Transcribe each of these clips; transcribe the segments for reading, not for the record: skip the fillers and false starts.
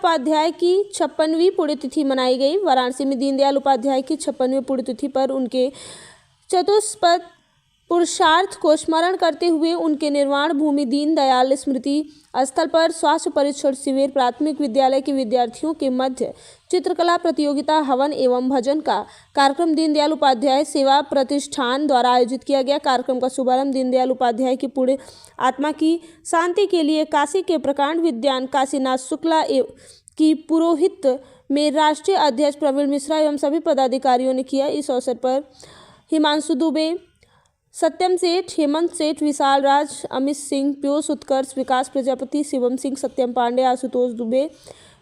उपाध्याय की 56वीं पुण्यतिथि मनाई गई। वाराणसी में दीनदयाल उपाध्याय की 56वीं पुण्यतिथि पर उनके चतुष्पद पुरुषार्थ को स्मरण करते हुए उनके निर्वाण भूमि दीनदयाल स्मृति स्थल पर स्वास्थ्य परीक्षण शिविर, प्राथमिक विद्यालय के विद्यार्थियों के मध्य चित्रकला प्रतियोगिता, हवन एवं भजन का कार्यक्रम दीनदयाल उपाध्याय सेवा प्रतिष्ठान द्वारा आयोजित किया गया। कार्यक्रम का शुभारंभ दीनदयाल उपाध्याय की पुण्य आत्मा की शांति के लिए काशी के प्रकांड विद्वान काशीनाथ शुक्ला की पुरोहित में राष्ट्रीय अध्यक्ष प्रवीण मिश्रा एवं सभी पदाधिकारियों ने किया। इस अवसर पर हिमांशु दुबे, सत्यम सेठ, हेमंत सेठ, विशाल राज, अमित सिंह, पीयूष उत्कर्ष, विकास प्रजापति, शिवम सिंह, सत्यम पांडे, आशुतोष दुबे,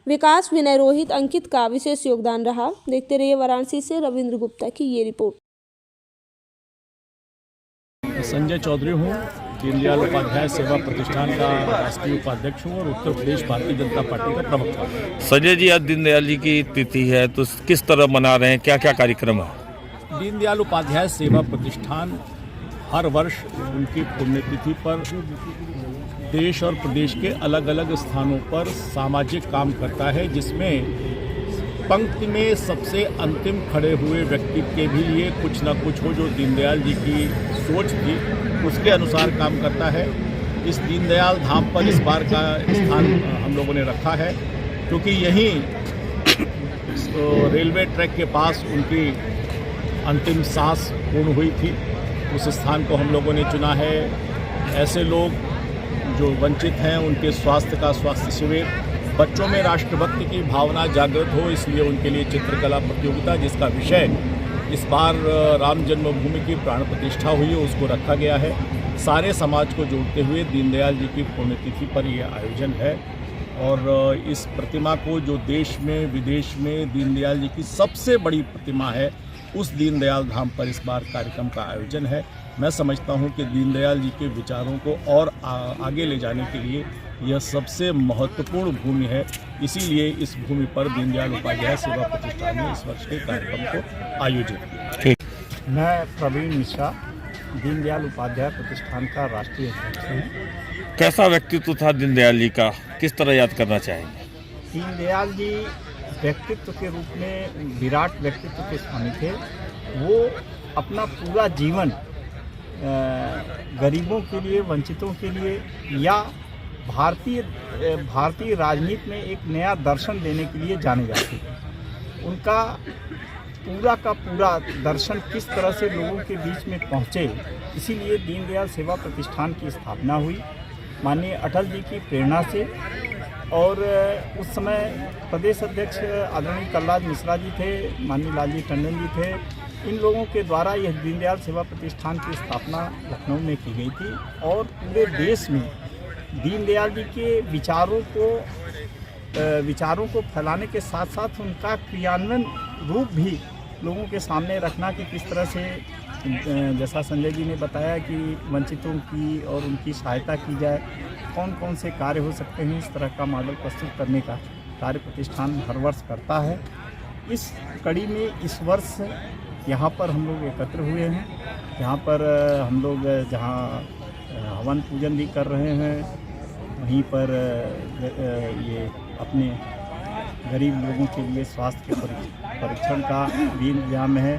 विकास, विनय, रोहित, अंकित का विशेष योगदान रहा। देखते रहिए वाराणसी से रविंद्र गुप्ता की ये रिपोर्ट। संजय चौधरी हूँ, दीनदयाल उपाध्याय सेवा प्रतिष्ठान का राष्ट्रीय उपाध्यक्ष हूँ और उत्तर प्रदेश भारतीय जनता पार्टी का प्रवक्ता। संजय जी, आज दीनदयाल जी की तिथि है तो किस तरह मना रहे हैं, क्या क्या कार्यक्रम है? दीनदयाल उपाध्याय सेवा प्रतिष्ठान हर वर्ष उनकी पुण्यतिथि पर देश और प्रदेश के अलग अलग स्थानों पर सामाजिक काम करता है, जिसमें पंक्ति में सबसे अंतिम खड़े हुए व्यक्ति के भी लिए कुछ न कुछ हो जो दीनदयाल जी की सोच थी उसके अनुसार काम करता है। इस दीनदयाल धाम पर इस बार का स्थान हम लोगों ने रखा है क्योंकि यहीं रेलवे ट्रैक के पास उनकी अंतिम सांस पूर्ण हुई थी। उस स्थान को हम लोगों ने चुना है। ऐसे लोग जो वंचित हैं उनके स्वास्थ्य शिविर, बच्चों में राष्ट्रभक्ति की भावना जागृत हो, इसलिए उनके लिए चित्रकला प्रतियोगिता जिसका विषय इस बार राम जन्मभूमि की प्राण प्रतिष्ठा हुई है उसको रखा गया है। सारे समाज को जोड़ते हुए दीनदयाल जी की पुण्यतिथि पर यह आयोजन है और इस प्रतिमा को जो देश में विदेश में दीनदयाल जी की सबसे बड़ी प्रतिमा है उस दीनदयाल धाम पर इस बार कार्यक्रम का आयोजन है। मैं समझता हूं कि दीनदयाल जी के विचारों को और आगे ले जाने के लिए यह सबसे महत्वपूर्ण भूमि है। इसीलिए इस भूमि पर दीनदयाल उपाध्याय सेवा प्रतिष्ठान ने इस वर्ष के कार्यक्रम को आयोजित किया। मैं प्रवीण मिश्रा, दीनदयाल उपाध्याय प्रतिष्ठान का राष्ट्रीय अध्यक्ष हूँ। कैसा व्यक्तित्व था दीनदयाल जी का, किस तरह याद करना चाहेंगे? दीनदयाल जी व्यक्तित्व के रूप में विराट व्यक्तित्व के स्वामी थे। वो अपना पूरा जीवन गरीबों के लिए, वंचितों के लिए या भारतीय राजनीति में एक नया दर्शन देने के लिए जाने जाते हैं। उनका पूरा का पूरा दर्शन किस तरह से लोगों के बीच में पहुँचे, इसीलिए दीनदयाल सेवा प्रतिष्ठान की स्थापना हुई माननीय अटल जी की प्रेरणा से। और उस समय प्रदेश अध्यक्ष आदरणीय कलराज मिश्रा जी थे, माननीय लालजी टंडन जी थे। इन लोगों के द्वारा यह दीनदयाल सेवा प्रतिष्ठान की स्थापना लखनऊ में की गई थी और पूरे देश में दीनदयाल जी के विचारों को फैलाने के साथ साथ उनका क्रियान्वयन रूप भी लोगों के सामने रखना कि किस तरह से, जैसा संजय जी ने बताया कि वंचितों की और उनकी सहायता की जाए, कौन कौन से कार्य हो सकते हैं, इस तरह का मॉडल प्रस्तुत करने का कार्य प्रतिष्ठान हर वर्ष करता है। इस कड़ी में इस वर्ष यहाँ पर हम लोग एकत्र हुए हैं। यहाँ पर हम लोग जहाँ हवन पूजन भी कर रहे हैं, वहीं पर ये अपने गरीब लोगों के लिए स्वास्थ्य के परीक्षण का भी इंतजाम है।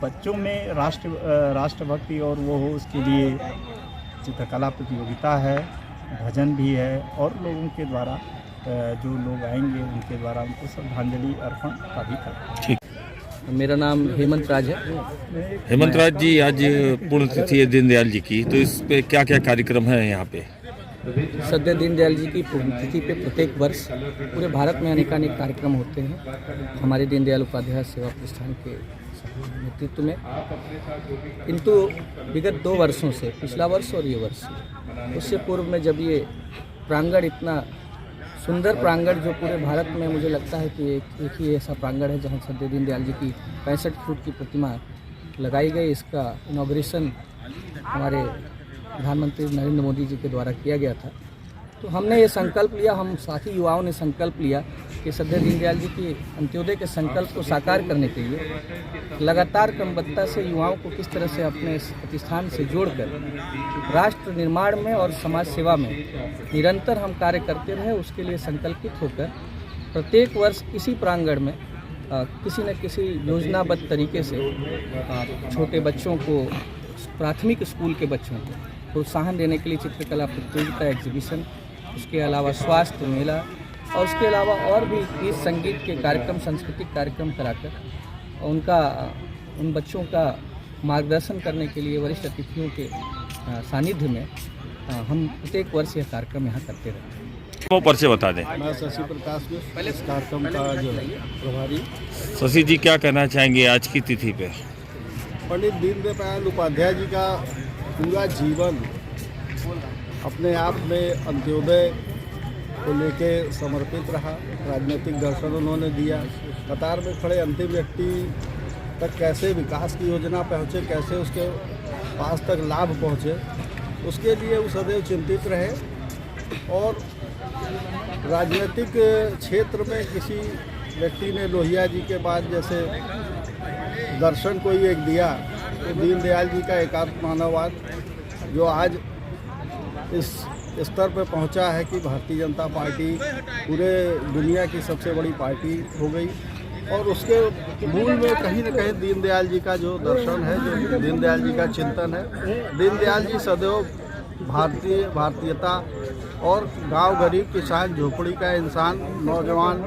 बच्चों में राष्ट्रभक्ति और वो हो उसके लिए चित्रकला प्रतियोगिता है, भजन भी है और लोगों के द्वारा जो लोग आएंगे उनके द्वारा उनको श्रद्धांजलि अर्पण का भी करें। मेरा नाम हेमंत राज है। हेमंत राज जी, आज पुण्यतिथि है दीनदयाल जी की, तो इस पे क्या क्या कार्यक्रम है यहाँ पे? सद्य दीनदयाल जी की पुण्यतिथि पे प्रत्येक वर्ष पूरे भारत में अनेकानेक कार्यक्रम होते हैं हमारे दीनदयाल उपाध्याय सेवा प्रतिष्ठान के नेतृत्व में। किंतु विगत 2 वर्षों से, पिछला वर्ष और ये वर्ष, उससे पूर्व में जब ये प्रांगण, इतना सुंदर प्रांगण जो पूरे भारत में मुझे लगता है कि एक ही ऐसा प्रांगण है जहाँ सद्य दीनदयाल जी की 65 फुट की प्रतिमा लगाई गई, इसका इनॉग्रेशन हमारे प्रधानमंत्री नरेंद्र मोदी जी के द्वारा किया गया था। तो हमने ये संकल्प लिया, हम साथी युवाओं ने संकल्प लिया कि सद्य दीनदयाल जी की अंत्योदय के संकल्प को साकार करने के लिए लगातार क्रमबद्धता से युवाओं को किस तरह से अपने प्रतिष्ठान से जोड़कर राष्ट्र निर्माण में और समाज सेवा में निरंतर हम कार्य करते रहे, उसके लिए संकल्पित होकर प्रत्येक वर्ष इसी प्रांगण में किसी न किसी योजनाबद्ध तरीके से छोटे बच्चों को, प्राथमिक स्कूल के बच्चों को प्रोत्साहन देने के लिए चित्रकला प्रतियोगिता, एग्जीबिशन, उसके अलावा स्वास्थ्य मेला और उसके अलावा और भी गीत संगीत के कार्यक्रम, सांस्कृतिक कार्यक्रम कराकर उन बच्चों का मार्गदर्शन करने के लिए वरिष्ठ अतिथियों के सानिध्य में हम प्रत्येक वर्ष यह कार्यक्रम यहाँ करते रहते हैं। वो परिचय बता दें। मैं शशि प्रकाश मिश्र, इस कार्यक्रम का जो प्रभारी। शशि जी, क्या कहना चाहेंगे आज की तिथि पे? पंडित दीनदयाल उपाध्याय जी का पूरा जीवन अपने आप में अंत्योदय को लेके समर्पित रहा। राजनीतिक दर्शन उन्होंने दिया। कतार में खड़े अंतिम व्यक्ति तक कैसे विकास की योजना पहुँचे, कैसे उसके पास तक लाभ पहुँचे, उसके लिए वो सदैव चिंतित रहे। और राजनीतिक क्षेत्र में किसी व्यक्ति ने लोहिया जी के बाद जैसे दर्शन कोई एक दिया, तो दीनदयाल जी का एकात्म मानववाद जो आज इस स्तर पर पहुंचा है कि भारतीय जनता पार्टी पूरे दुनिया की सबसे बड़ी पार्टी हो गई। और उसके मूल में कहीं न कहीं दीनदयाल जी का जो दर्शन है, जो दीनदयाल जी का चिंतन है। दीनदयाल जी सदैव भारतीयता और गांव, गरीब, किसान, झोपड़ी का इंसान, नौजवान,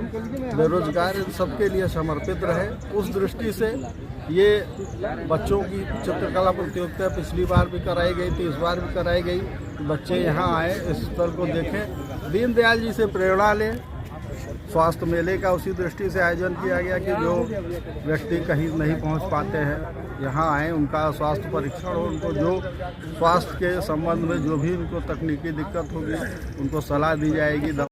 बेरोजगार, इन सबके लिए समर्पित रहे। उस दृष्टि से ये बच्चों की चित्रकला प्रतियोगिता पिछली बार भी कराई गई थी, इस बार भी कराई गई। बच्चे यहाँ आए, इस स्थल को देखें, दीनदयाल जी से प्रेरणा लें। स्वास्थ्य मेले का उसी दृष्टि से आयोजन किया गया कि जो व्यक्ति कहीं नहीं पहुंच पाते हैं, यहाँ आएँ, उनका स्वास्थ्य परीक्षण हो, उनको जो स्वास्थ्य के संबंध में जो भी उनको तकनीकी दिक्कत होगी उनको सलाह दी जाएगी।